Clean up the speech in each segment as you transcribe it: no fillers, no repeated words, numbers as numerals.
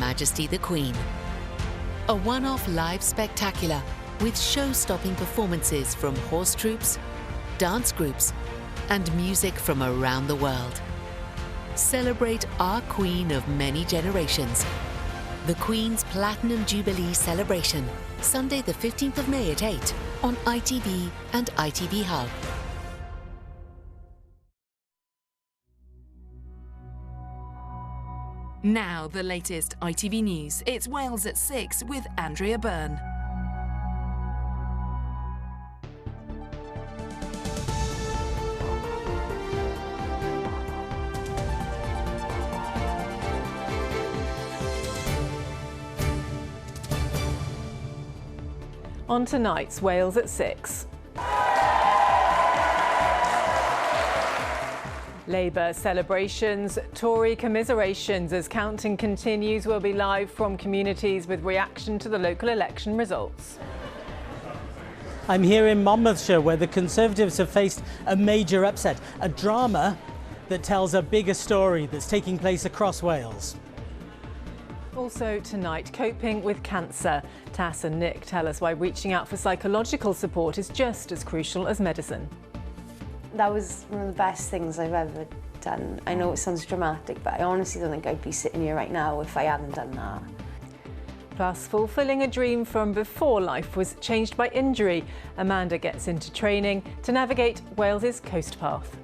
Majesty the Queen. A one-off live spectacular with show-stopping performances from horse troops, dance groups, and music from around the world. Celebrate our Queen of many generations. The Queen's Platinum Jubilee celebration, Sunday the 15th of May at 8 on ITV and ITV Hub. Now the latest ITV News. It's Wales at 6 with Andrea Byrne. On tonight's Wales at 6. Labour celebrations, Tory commiserations as counting continues. We'll be live from communities with reaction to the local election results. I'm here in Monmouthshire, where the Conservatives have faced a major upset, a drama that tells a bigger story that's taking place across Wales. Also tonight, coping with cancer. Tass and Nick tell us why reaching out for psychological support is just as crucial as medicine. That was one of the best things I've ever done. I know it sounds dramatic, but I honestly don't think I'd be sitting here right now if I hadn't done that. Plus, fulfilling a dream from before life was changed by injury. Amanda gets into training to navigate Wales's coast path.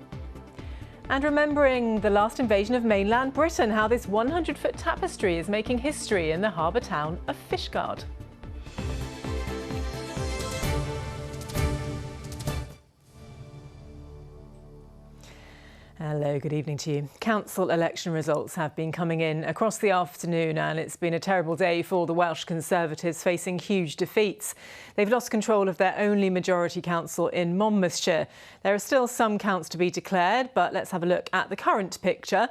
And remembering the last invasion of mainland Britain, how this 100-foot tapestry is making history in the harbour town of Fishguard. Hello, good evening to you. Council election results have been coming in across the afternoon, and it's been a terrible day for the Welsh Conservatives, facing huge defeats. They've lost control of their only majority council in Monmouthshire. There are still some counts to be declared, but let's have a look at the current picture.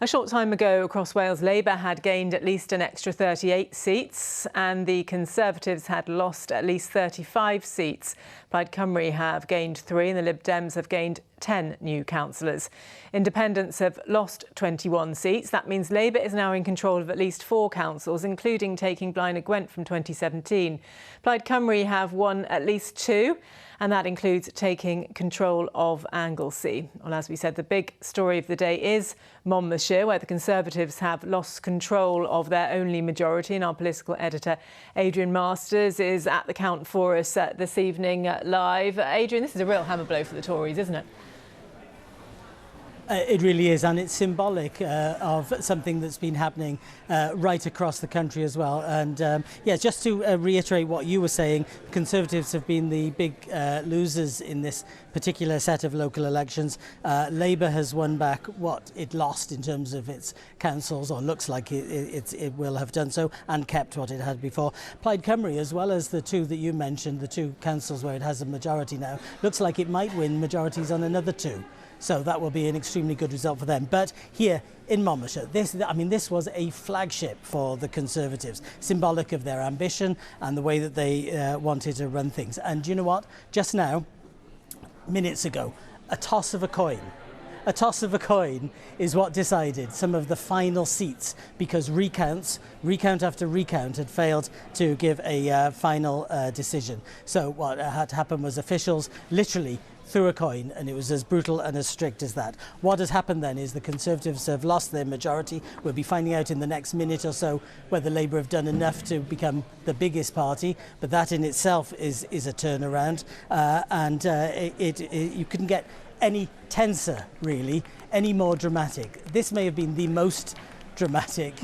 A short time ago, across Wales, Labour had gained at least an extra 38 seats, and the Conservatives had lost at least 35 seats. Plaid Cymru have gained 3, and the Lib Dems have gained 10 new councillors. Independents have lost 21 seats. That means Labour is now in control of at least 4 councils, including taking Blaenau Gwent from 2017. Plaid Cymru have won at least 2, and that includes taking control of Anglesey. Well, as we said, the big story of the day is Monmouthshire, where the Conservatives have lost control of their only majority. And our political editor, Adrian Masters, is at the count for us this evening live. Adrian, this is a real hammer blow for the Tories, isn't it? It really is, and it's symbolic of something that's been happening right across the country as well. And yeah, just to reiterate what you were saying, Conservatives have been the big losers in this particular set of local elections. Labour has won back what it lost in terms of its councils, or looks like it will have done so, and kept what it had before. Plaid Cymru, as well as the 2 that you mentioned, the 2 councils where it has a majority now, looks like it might win majorities on another 2. So that will be an extremely good result for them. But here in Monmouthshire, this was a flagship for the Conservatives, symbolic of their ambition and the way that they wanted to run things. And you know what? Just now, minutes ago, a toss of a coin. A toss of a coin is what decided some of the final seats, because recount after recount had failed to give a final decision. So what had happened was officials literally threw a coin, and it was as brutal and as strict as that. What has happened then is the Conservatives have lost their majority. We'll be finding out in the next minute or so whether Labour have done enough to become the biggest party, but that in itself is a turnaround, you couldn't get any tenser, really, any more dramatic. This may have been the most dramatic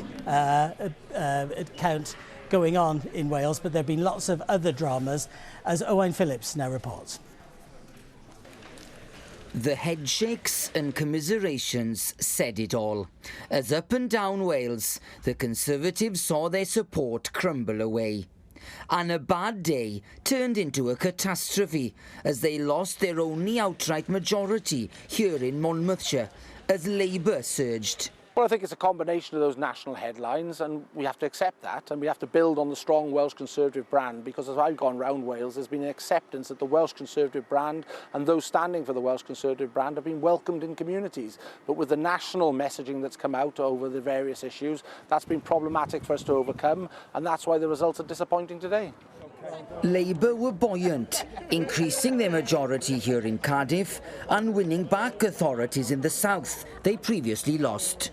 count going on in Wales, but there have been lots of other dramas, as Owain Phillips now reports. The headshakes and commiserations said it all. As up and down Wales, the Conservatives saw their support crumble away. And a bad day turned into a catastrophe as they lost their only outright majority here in Monmouthshire as Labour surged. Well, I think it's a combination of those national headlines, and we have to accept that, and we have to build on the strong Welsh Conservative brand, because as I've gone round Wales, there's been an acceptance that the Welsh Conservative brand and those standing for the Welsh Conservative brand have been welcomed in communities. But with the national messaging that's come out over the various issues, that's been problematic for us to overcome, and that's why the results are disappointing today. Labour were buoyant, increasing their majority here in Cardiff and winning back authorities in the south they previously lost.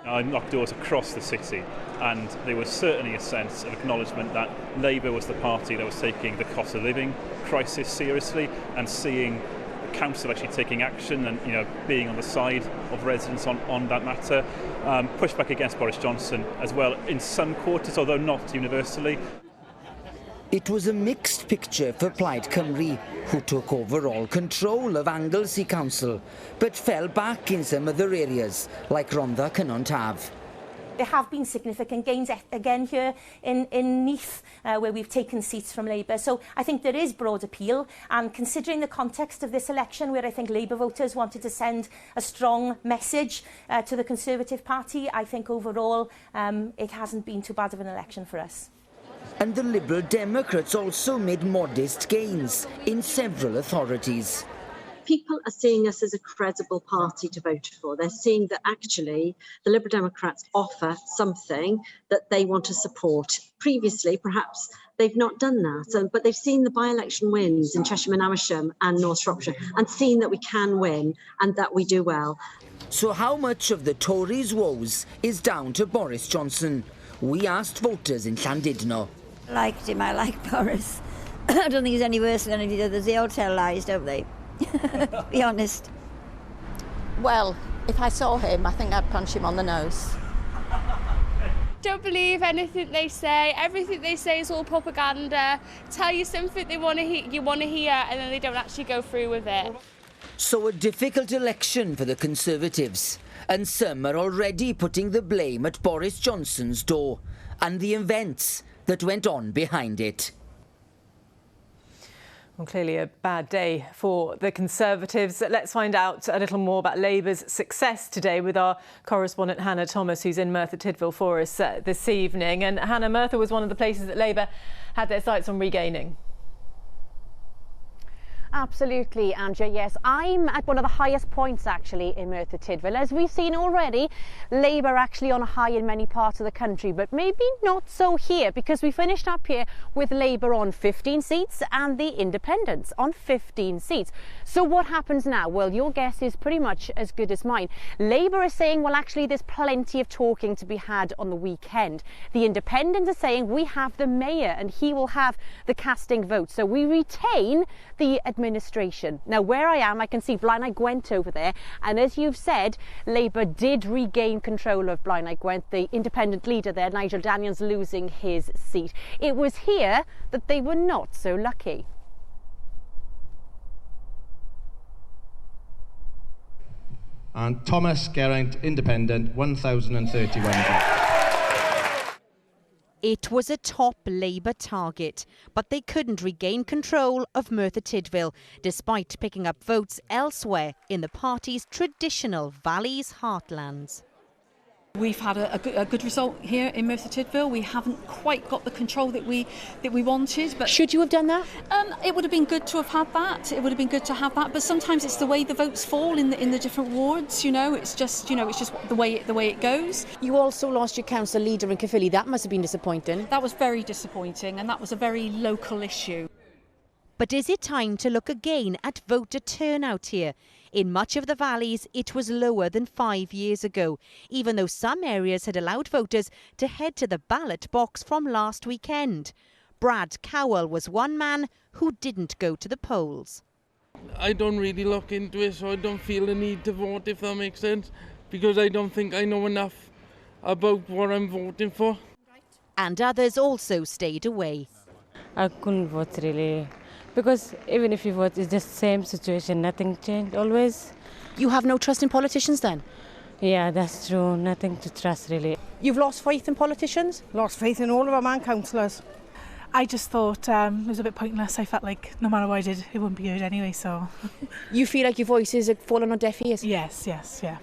I knocked doors across the city, and there was certainly a sense of acknowledgement that Labour was the party that was taking the cost of living crisis seriously and seeing the council actually taking action and being on the side of residents on that matter. Pushed back against Boris Johnson as well in some quarters, although not universally. It was a mixed picture for Plaid Cymru, who took overall control of Anglesey Council, but fell back in some other areas, like Rhondda Cynon Taf. There have been significant gains again here in Neath, where we've taken seats from Labour. So I think there is broad appeal, and considering the context of this election, where I think Labour voters wanted to send a strong message to the Conservative Party, I think overall it hasn't been too bad of an election for us. And the Liberal Democrats also made modest gains in several authorities. People are seeing us as a credible party to vote for. They're seeing that actually the Liberal Democrats offer something that they want to support. Previously, perhaps they've not done that, but they've seen the by-election wins in Cheshire and Amersham and North Shropshire and seen that we can win and that we do well. So how much of the Tories' woes is down to Boris Johnson? We asked voters in Llandudno. I liked him, I like Boris. I don't think he's any worse than any of the others. They all tell lies, don't they? Be honest. Well, if I saw him, I think I'd punch him on the nose. Don't believe anything they say. Everything they say is all propaganda. Tell you something you want to hear, and then they don't actually go through with it. So a difficult election for the Conservatives, and some are already putting the blame at Boris Johnson's door and the events that went on behind it. Well, clearly a bad day for the Conservatives. Let's find out a little more about Labour's success today with our correspondent Hannah Thomas, who's in Merthyr Tydfil for us this evening. And Hannah, Merthyr was one of the places that Labour had their sights on regaining. Absolutely, Andrea. Yes, I'm at one of the highest points actually in Merthyr Tydfil. As we've seen already, Labour actually on a high in many parts of the country, but maybe not so here, because we finished up here with Labour on 15 seats and the Independents on 15 seats. So what happens now? Well, your guess is pretty much as good as mine. Labour is saying, well, actually there's plenty of talking to be had on the weekend. The Independents are saying we have the mayor and he will have the casting vote. So we retain the administration. Now, where I am, I can see Blaenau Gwent over there, and as you've said, Labour did regain control of Blaenau Gwent, the independent leader there, Nigel Daniels, losing his seat. It was here that they were not so lucky. And Thomas Geraint, Independent, 1,031 votes. It was a top Labour target, but they couldn't regain control of Merthyr Tydfil, despite picking up votes elsewhere in the party's traditional Valleys heartlands. We've had a good result here in Merthyr Tydfil. We haven't quite got the control that we wanted. But should you have done that? It would have been good to have had that. It would have been good to have that. But sometimes it's the way the votes fall in the different wards. It's just the way it goes. You also lost your council leader in Caerphilly. That must have been disappointing. That was very disappointing, and that was a very local issue. But is it time to look again at voter turnout here? In much of the valleys, it was lower than 5 years ago, even though some areas had allowed voters to head to the ballot box from last weekend. Brad Cowell was one man who didn't go to the polls. I don't really look into it, so I don't feel the need to vote, if that makes sense, because I don't think I know enough about what I'm voting for. And others also stayed away. I couldn't vote really. Because even if you vote, it's just the same situation, nothing changed always. You have no trust in politicians then? Yeah, that's true, nothing to trust really. You've lost faith in politicians? Lost faith in all of our man councillors. I just thought it was a bit pointless. I felt like no matter what I did, it wouldn't be heard anyway, so... You feel like your voices have fallen on deaf ears? Yes, yeah.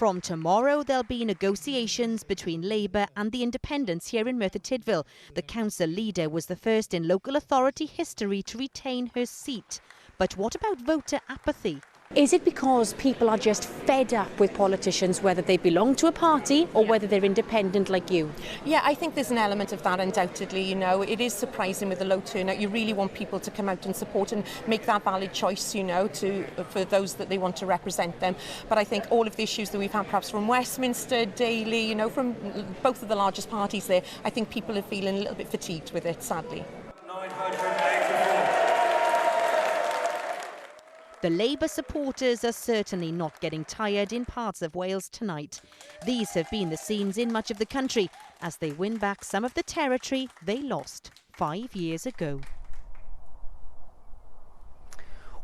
From tomorrow, there'll be negotiations between Labour and the Independents here in Merthyr Tydfil. The council leader was the first in local authority history to retain her seat. But what about voter apathy? Is it because people are just fed up with politicians, whether they belong to a party or whether they're independent like you? Yeah, I think there's an element of that, undoubtedly. You know, it is surprising with the low turnout. You really want people to come out and support and make that valid choice, you know, for those that they want to represent them. But I think all of the issues that we've had, perhaps from Westminster, Daily, you know, from both of the largest parties there, I think people are feeling a little bit fatigued with it, sadly. The Labour supporters are certainly not getting tired in parts of Wales tonight. These have been the scenes in much of the country as they win back some of the territory they lost 5 years ago.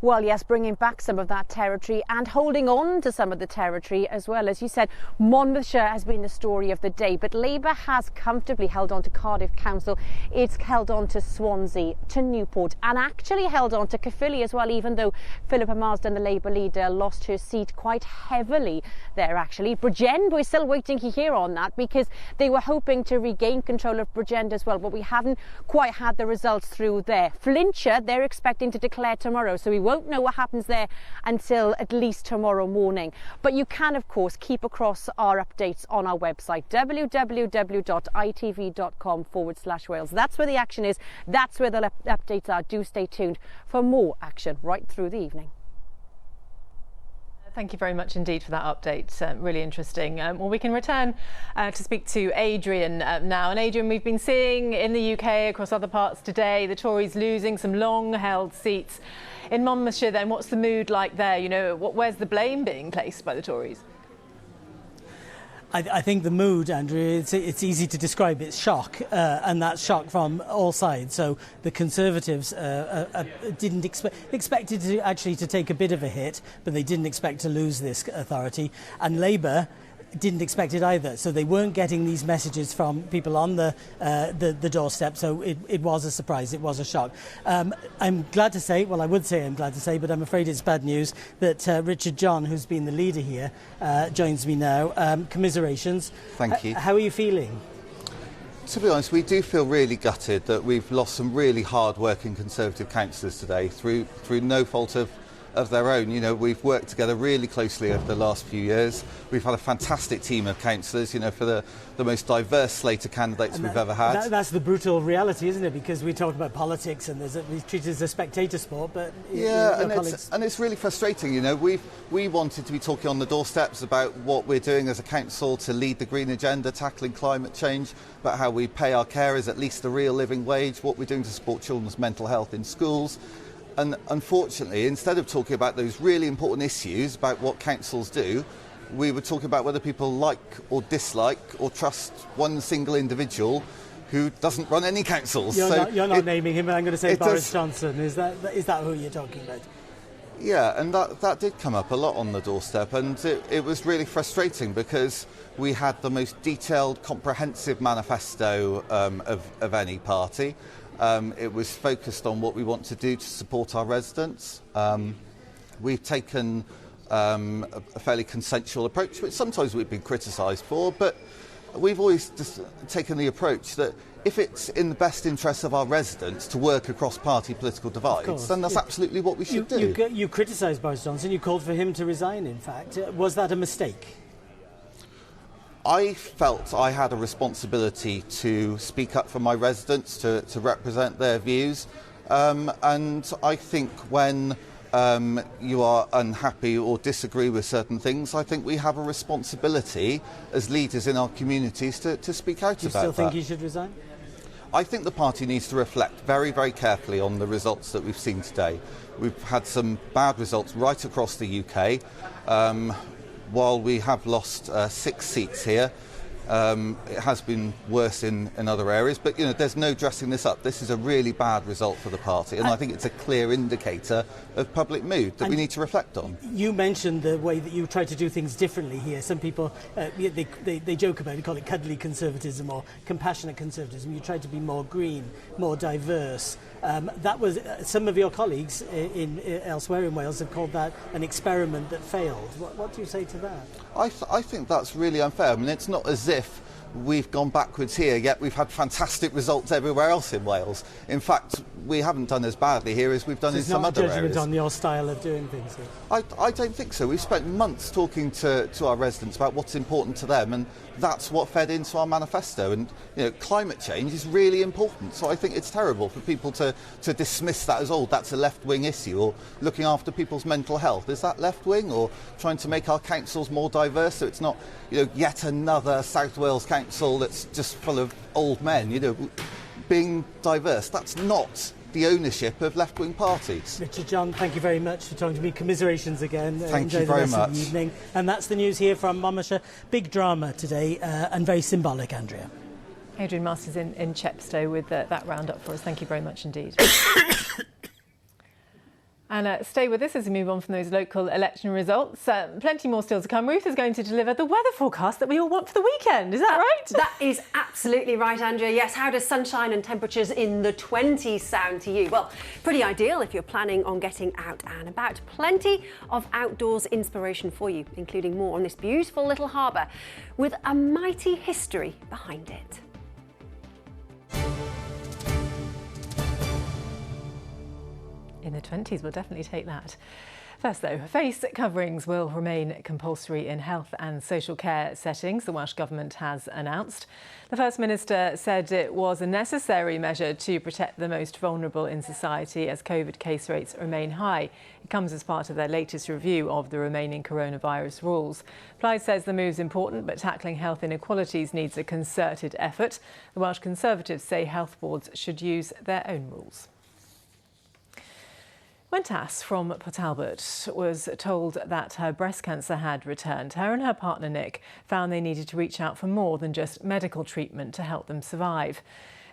Well, yes, bringing back some of that territory and holding on to some of the territory as well. As you said, Monmouthshire has been the story of the day, but Labour has comfortably held on to Cardiff Council. It's held on to Swansea, to Newport, and actually held on to Caerphilly as well, even though Philippa Marsden, the Labour leader, lost her seat quite heavily there, actually. Bridgend, we're still waiting to hear on that because they were hoping to regain control of Bridgend as well, but we haven't quite had the results through there. Flintshire, they're expecting to declare tomorrow, so we won't know what happens there until at least tomorrow morning. But you can, of course, keep across our updates on our website, www.itv.com/Wales. That's where the action is. That's where the updates are. Do stay tuned for more action right through the evening. Thank you very much indeed for that update. Really interesting. Well, we can return to speak to Adrian now. And Adrian, we've been seeing in the UK, across other parts today, the Tories losing some long-held seats. In Monmouthshire, then, what's the mood like there? You know, where's the blame being placed by the Tories? I think the mood, Andrea, it's easy to describe. It's shock, and that's shock from all sides. So the Conservatives didn't expected to actually to take a bit of a hit, but they didn't expect to lose this authority. And Labour didn't expect it either. So they weren't getting these messages from people on the doorstep. So it was a surprise. It was a shock. I'm glad to say, well, I would say I'm glad to say, but I'm afraid it's bad news that Richard John, who's been the leader here, joins me now. Commiserations. Thank you. How are you feeling? To be honest, we do feel really gutted that we've lost some really hard-working Conservative councillors today through no fault of their own. You know, we've worked together really closely over the last few years. We've had a fantastic team of councillors, you know, for the most diverse slate of candidates we've ever had. That's the brutal reality, isn't it? Because we talk about politics and we treat it as a spectator sport, but yeah, and it's really frustrating. You know, we wanted to be talking on the doorsteps about what we're doing as a council to lead the green agenda, tackling climate change, about how we pay our carers at least a real living wage, what we're doing to support children's mental health in schools. And unfortunately, instead of talking about those really important issues about what councils do, we were talking about whether people like or dislike or trust one single individual who doesn't run any councils. You're not naming him, and I'm going to say Boris Johnson. Is that who you're talking about? Yeah, and that did come up a lot on the doorstep, and it was really frustrating because we had the most detailed, comprehensive manifesto of any party. It was focused on what we want to do to support our residents. We've taken a fairly consensual approach, which sometimes we've been criticised for, but we've always just taken the approach that if it's in the best interest of our residents to work across party political divides, then that's absolutely what we should do. You criticised Boris Johnson, you called for him to resign, in fact. Was that a mistake? I felt I had a responsibility to speak up for my residents, to represent their views, and I think when you are unhappy or disagree with certain things, I think we have a responsibility as leaders in our communities to speak out about that. You still think he should resign? I think the party needs to reflect very, very carefully on the results that we've seen today. We've had some bad results right across the UK. While we have lost 6 seats here, It has been worse in other areas, but there's no dressing this up. This is a really bad result for the party, and I think it's a clear indicator of public mood that we need to reflect on. You mentioned the way that you try to do things differently here. Some people, they joke about it, call it cuddly conservatism or compassionate conservatism. You try to be more green, more diverse. That was some of your colleagues elsewhere in Wales have called that an experiment that failed. What do you say to that? I think that's really unfair. I mean, it's not as if we've gone backwards here, yet we've had fantastic results everywhere else in Wales. In fact, we haven't done as badly here as we've done in some other areas. It's not a judgment on your style of doing things here? I don't think so. We've spent months talking to our residents about what's important to them, and that's what fed into our manifesto. And climate change is really important, so I think it's terrible for people to dismiss that as, that's a left-wing issue, or looking after people's mental health. Is that left-wing, or trying to make our councils more diverse so it's not yet another South Wales council that's just full of old men? Being diverse, that's not the ownership of left-wing parties. Richard, John, thank you very much for talking to me. Commiserations again. Thank you very very much. much. Of the evening. And that's the news here from Monmouthshire. Big drama today and very symbolic, Andrea. Adrian Masters in Chepstow with that roundup for us. Thank you very much indeed. And stay with us as we move on from those local election results. Plenty more still to come. Ruth is going to deliver the weather forecast that we all want for the weekend. Is that right? That is absolutely right, Andrea. Yes, how does sunshine and temperatures in the 20s sound to you? Well, pretty ideal if you're planning on getting out and about. Plenty of outdoors inspiration for you, including more on this beautiful little harbour with a mighty history behind it. In the 20s, we'll definitely take that. First though, face coverings will remain compulsory in health and social care settings, the Welsh Government has announced. The First Minister said it was a necessary measure to protect the most vulnerable in society as COVID case rates remain high. It comes as part of their latest review of the remaining coronavirus rules. Plaid says the move's important, but tackling health inequalities needs a concerted effort. The Welsh Conservatives say health boards should use their own rules. When Tass from Port Talbot was told that her breast cancer had returned, her and her partner Nick found they needed to reach out for more than just medical treatment to help them survive.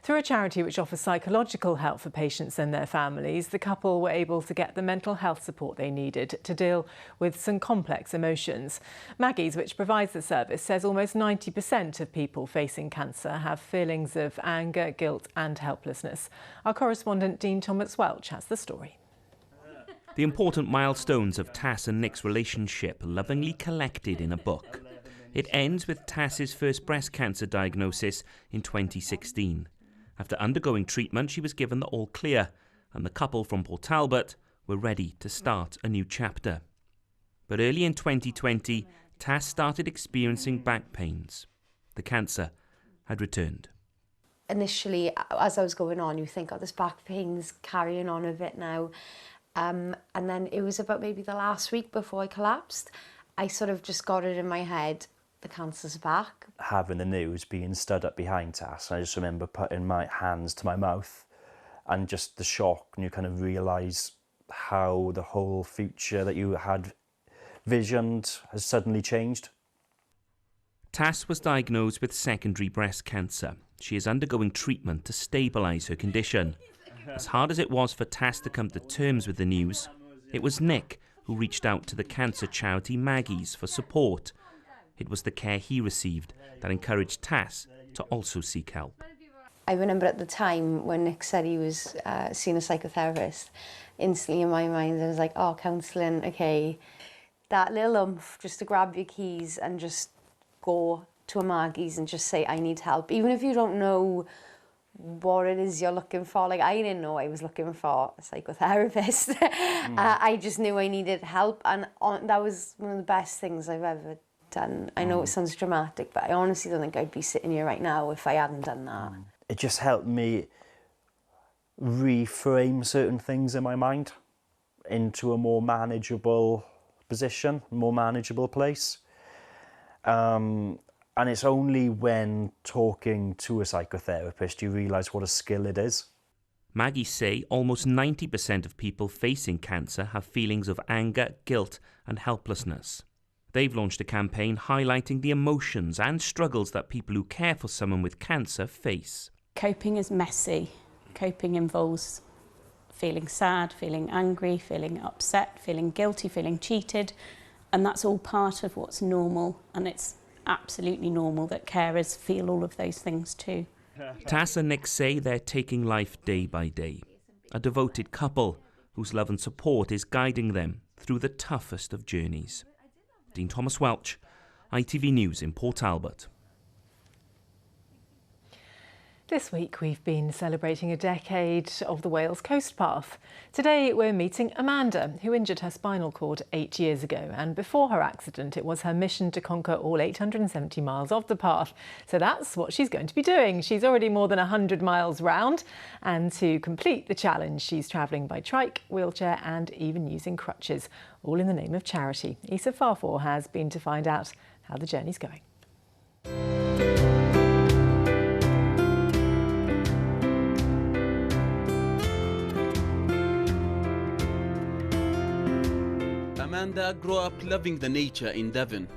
Through a charity which offers psychological help for patients and their families, the couple were able to get the mental health support they needed to deal with some complex emotions. Maggie's, which provides the service, says almost 90% of people facing cancer have feelings of anger, guilt and helplessness. Our correspondent Dean Thomas-Welch has the story. The important milestones of Tass and Nick's relationship lovingly collected in a book. It ends with Tass's first breast cancer diagnosis in 2016. After undergoing treatment, she was given the all clear, and the couple from Port Talbot were ready to start a new chapter. But early in 2020, Tass started experiencing back pains. The cancer had returned. Initially, as I was going on, you think, this back pain's carrying on a bit now. And then it was about maybe the last week before I collapsed. I sort of just got it in my head, the cancer's back. Having the news, being stood up behind Tass, I just remember putting my hands to my mouth and just the shock, and you kind of realise how the whole future that you had visioned has suddenly changed. Tass was diagnosed with secondary breast cancer. She is undergoing treatment to stabilise her condition. As hard as it was for Tass to come to terms with the news, it was Nick who reached out to the cancer charity Maggie's for support. It was the care he received that encouraged Tass to also seek help. I remember at the time when Nick said he was seeing a psychotherapist, instantly in my mind I was like, counselling, okay. That little oomph just to grab your keys and just go to a Maggie's and just say, I need help. Even if you don't know what it is you're looking for. Like, I didn't know I was looking for a psychotherapist. I just knew I needed help, and that was one of the best things I've ever done. I know it sounds dramatic, but I honestly don't think I'd be sitting here right now if I hadn't done that. It just helped me reframe certain things in my mind into a more manageable position, more manageable place. And it's only when talking to a psychotherapist you realise what a skill it is. Maggie say almost 90% of people facing cancer have feelings of anger, guilt and helplessness. They've launched a campaign highlighting the emotions and struggles that people who care for someone with cancer face. Coping is messy. Coping involves feeling sad, feeling angry, feeling upset, feeling guilty, feeling cheated, and that's all part of what's normal, and it's absolutely normal that carers feel all of those things too. Tas and Nick say they're taking life day by day. A devoted couple whose love and support is guiding them through the toughest of journeys. Dean Thomas Welch, ITV News in Port Talbot. This week we've been celebrating a decade of the Wales Coast Path. Today we're meeting Amanda, who injured her spinal cord 8 years ago, and before her accident it was her mission to conquer all 870 miles of the path. So that's what she's going to be doing. She's already more than 100 miles round, and to complete the challenge she's travelling by trike, wheelchair and even using crutches, all in the name of charity. Isa Farfor has been to find out how the journey's going. Amanda grew up loving the nature in Devon,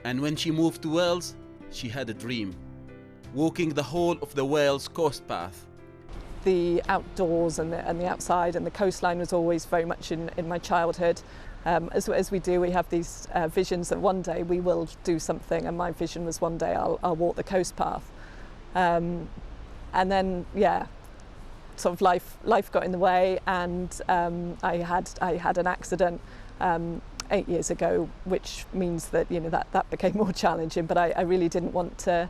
and when she moved to Wales, she had a dream, walking the whole of the Wales coast path. The outdoors and the outside and the coastline was always very much in my childhood. As we do, we have these visions that one day we will do something, and my vision was one day I'll walk the coast path. And then, yeah, sort of life got in the way, and I had an accident 8 years ago, which means that that became more challenging. But I really didn't want to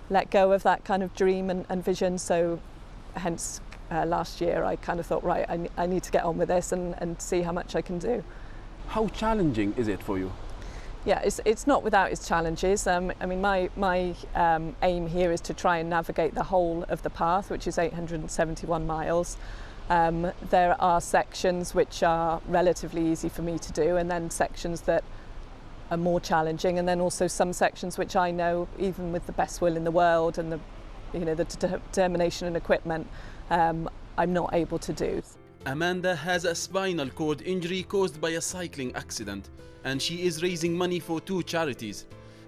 let go of that kind of dream and vision. So hence last year I kind of thought, right, I need to get on with this and see how much I can do. How challenging is it for you? Yeah, it's not without its challenges. I mean, my aim here is to try and navigate the whole of the path, which is 871 miles. There are sections which are relatively easy for me to do, and then sections that are more challenging, and then also some sections which I know, even with the best will in the world and the determination and equipment, I'm not able to do. Amanda has a spinal cord injury caused by a cycling accident, and she is raising money for 2 charities.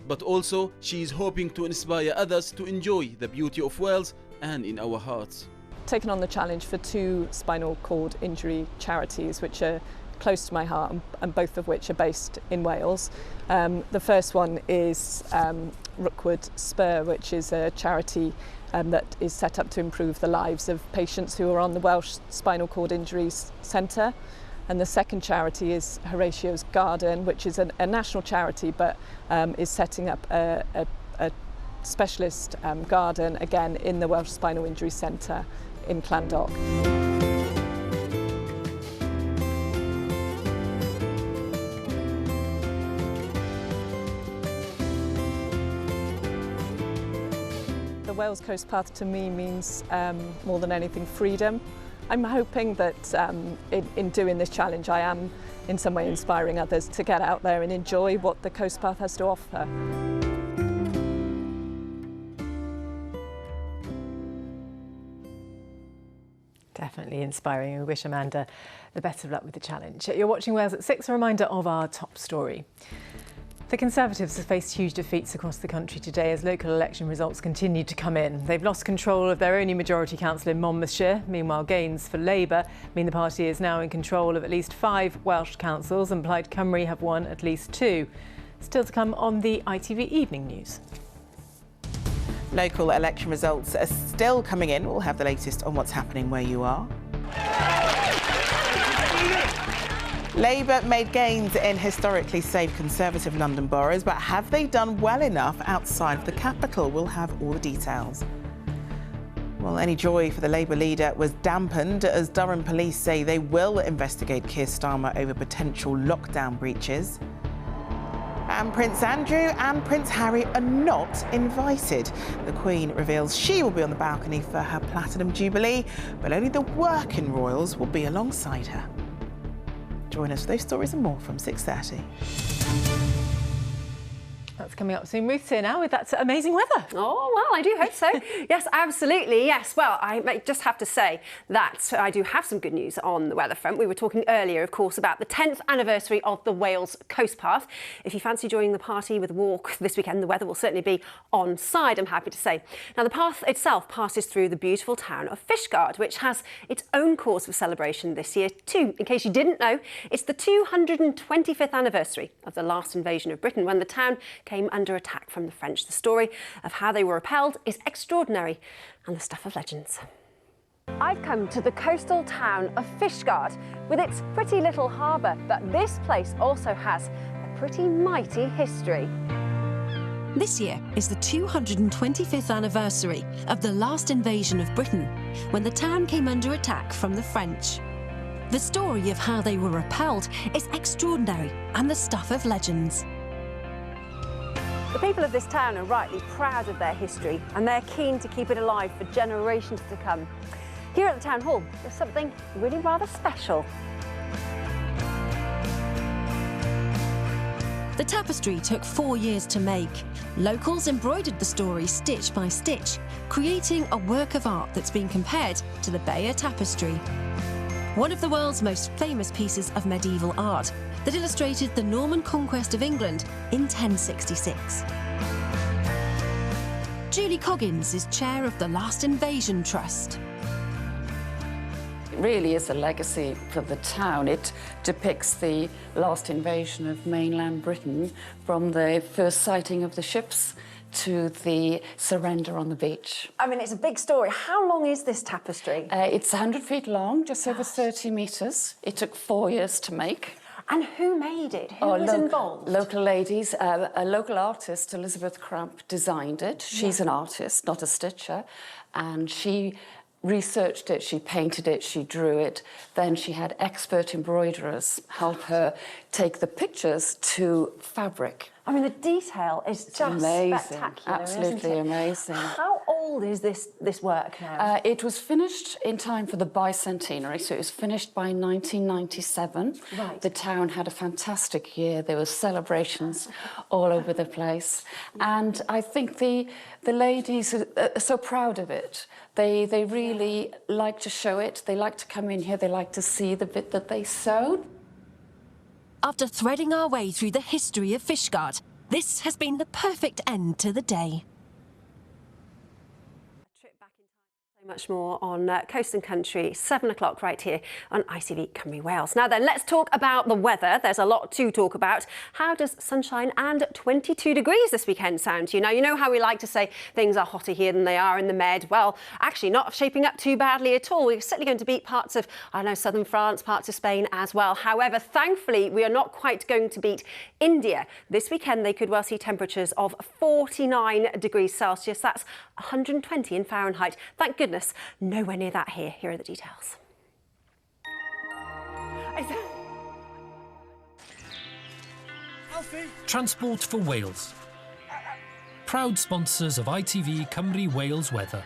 But also, she is hoping to inspire others to enjoy the beauty of Wales and in our hearts. Taken on the challenge for 2 spinal cord injury charities which are close to my heart, and both of which are based in Wales. The first one is Rookwood Spur, which is a charity that is set up to improve the lives of patients who are on the Welsh Spinal Cord Injuries Centre. And the second charity is Horatio's Garden, which is a national charity, but is setting up a specialist garden, again in the Welsh Spinal Injury Centre in Llandoch. The Wales Coast Path to me means more than anything freedom. I'm hoping that in doing this challenge I am in some way inspiring others to get out there and enjoy what the Coast Path has to offer. Definitely inspiring. We wish Amanda the best of luck with the challenge. You're watching Wales at 6, a reminder of our top story. The Conservatives have faced huge defeats across the country today as local election results continue to come in. They've lost control of their only majority council in Monmouthshire. Meanwhile, gains for Labour mean the party is now in control of at least 5 Welsh councils, and Plaid Cymru have won at least 2. Still to come on the ITV Evening News. Local election results are still coming in. We'll have the latest on what's happening where you are. Labour made gains in historically safe Conservative London boroughs, but have they done well enough outside of the capital? We'll have all the details. Well, any joy for the Labour leader was dampened as Durham police say they will investigate Keir Starmer over potential lockdown breaches. And Prince Andrew and Prince Harry are not invited. The Queen reveals she will be on the balcony for her Platinum Jubilee, but only the working royals will be alongside her. Join us for those stories and more from 6:30. That's coming up soon. Ruth's here now with that amazing weather. Oh, well, I do hope so. Yes, absolutely. Yes. Well, I might just have to say that I do have some good news on the weather front. We were talking earlier, of course, about the 10th anniversary of the Wales Coast Path. If you fancy joining the party with a walk this weekend, the weather will certainly be on side, I'm happy to say. Now, the path itself passes through the beautiful town of Fishguard, which has its own cause for celebration this year too. In case you didn't know, it's the 225th anniversary of the last invasion of Britain, when the town came under attack from the French. The story of how they were repelled is extraordinary and the stuff of legends. I've come to the coastal town of Fishguard with its pretty little harbour, but this place also has a pretty mighty history. This year is the 225th anniversary of the last invasion of Britain, when the town came under attack from the French. The story of how they were repelled is extraordinary and the stuff of legends. The people of this town are rightly proud of their history, and they're keen to keep it alive for generations to come. Here at the town hall, there's something really rather special. The tapestry took 4 years to make. Locals embroidered the story stitch by stitch, creating a work of art that's been compared to the Byrne tapestry, one of the world's most famous pieces of medieval art that illustrated the Norman conquest of England in 1066. Julie Coggins is chair of the Last Invasion Trust. It really is a legacy for the town. It depicts the last invasion of mainland Britain, from the first sighting of the ships to the surrender on the beach. I mean, it's a big story. How long is this tapestry? It's 100 feet long, just over 30 metres. It took 4 years to make. And who made it? Who was involved? Local ladies. A local artist, Elizabeth Cramp, designed it. She's an artist, not a stitcher. And she researched it, she painted it, she drew it. Then she had expert embroiderers help her take the pictures to fabric. I mean, the detail is just amazing. Spectacular, Absolutely isn't it? amazing. How old is this work now? It was finished in time for the bicentenary, so it was finished by 1997. Right. The town had a fantastic year. There were celebrations all over the place. And I think the ladies are so proud of it. They really like to show it. They like to come in here. They like to see the bit that they sewed. After threading our way through the history of Fishguard, this has been the perfect end to the day. Much more on Coast and Country, 7 o'clock right here on ITV Cymru Wales. Now then, let's talk about the weather. There's a lot to talk about. How does sunshine and 22 degrees this weekend sound to you? Now, you know how we like to say things are hotter here than they are in the Med. Well, actually not shaping up too badly at all. We're certainly going to beat parts of, I know, southern France, parts of Spain as well. However, thankfully, we are not quite going to beat India. This weekend, they could well see temperatures of 49 degrees Celsius. That's 120 in Fahrenheit. Thank goodness. Nowhere near that here. Here are the details. Transport for Wales. Proud sponsors of ITV Cymru Wales Weather.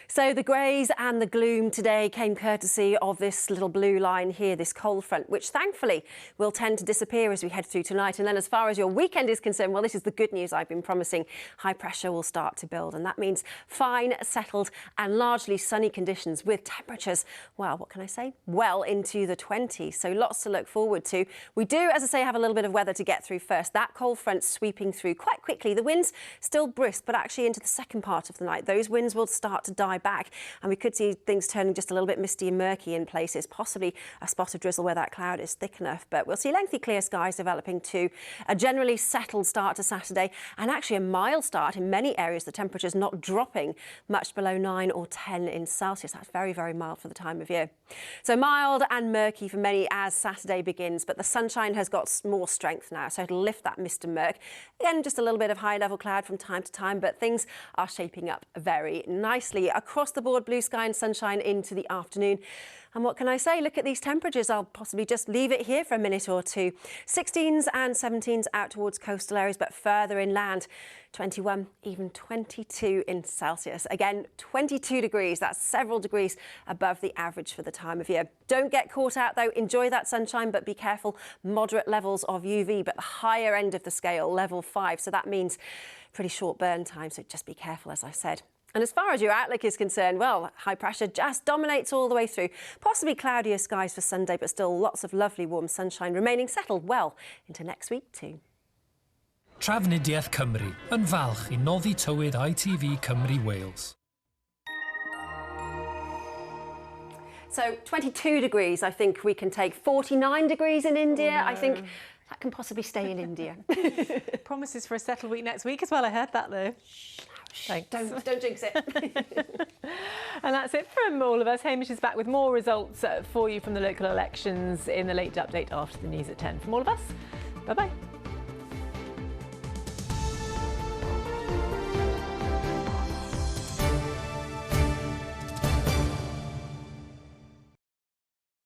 So the greys and the gloom today came courtesy of this little blue line here, this cold front, which thankfully will tend to disappear as we head through tonight. And then as far as your weekend is concerned, well, this is the good news I've been promising. High pressure will start to build, and that means fine, settled and largely sunny conditions with temperatures, well, what can I say? Well into the 20s. So lots to look forward to. We do, as I say, have a little bit of weather to get through first. That cold front sweeping through quite quickly. The winds still brisk, but actually into the second part of the night, those winds will start to die back, and we could see things turning just a little bit misty and murky in places, possibly a spot of drizzle where that cloud is thick enough. But we'll see lengthy clear skies developing too. A generally settled start to Saturday, and actually a mild start in many areas. The temperatures not dropping much below 9 or 10 in Celsius. That's very, very mild for the time of year. So mild and murky for many as Saturday begins, but the sunshine has got more strength now, so it'll lift that mist and murk. Again, just a little bit of high level cloud from time to time, but things are shaping up very nicely. across the board, blue sky and sunshine into the afternoon. And what can I say? Look at these temperatures. I'll possibly just leave it here for a minute or two. 16s and 17s out towards coastal areas, but further inland. 21, even 22 in Celsius. Again, 22 degrees. That's several degrees above the average for the time of year. Don't get caught out though. Enjoy that sunshine, but be careful. Moderate levels of UV, but the higher end of the scale, level 5. So that means pretty short burn time. So just be careful, as I said. And as far as your outlook is concerned, well, high pressure just dominates all the way through. Possibly cloudier skies for Sunday, but still lots of lovely warm sunshine remaining settled well into next week too. Trafnidiaeth Cymru yn falch I noddi tywyd ITV Cymru Wales. So 22 degrees, I think we can take. 49 degrees in India. Oh, no. I think that can possibly stay in India. Promises for a settled week next week as well. I heard that though. Thanks. Don't jinx it. And that's it from all of us. Hamish is back with more results for you from the local elections in the late update after the news at 10. From all of us, bye-bye.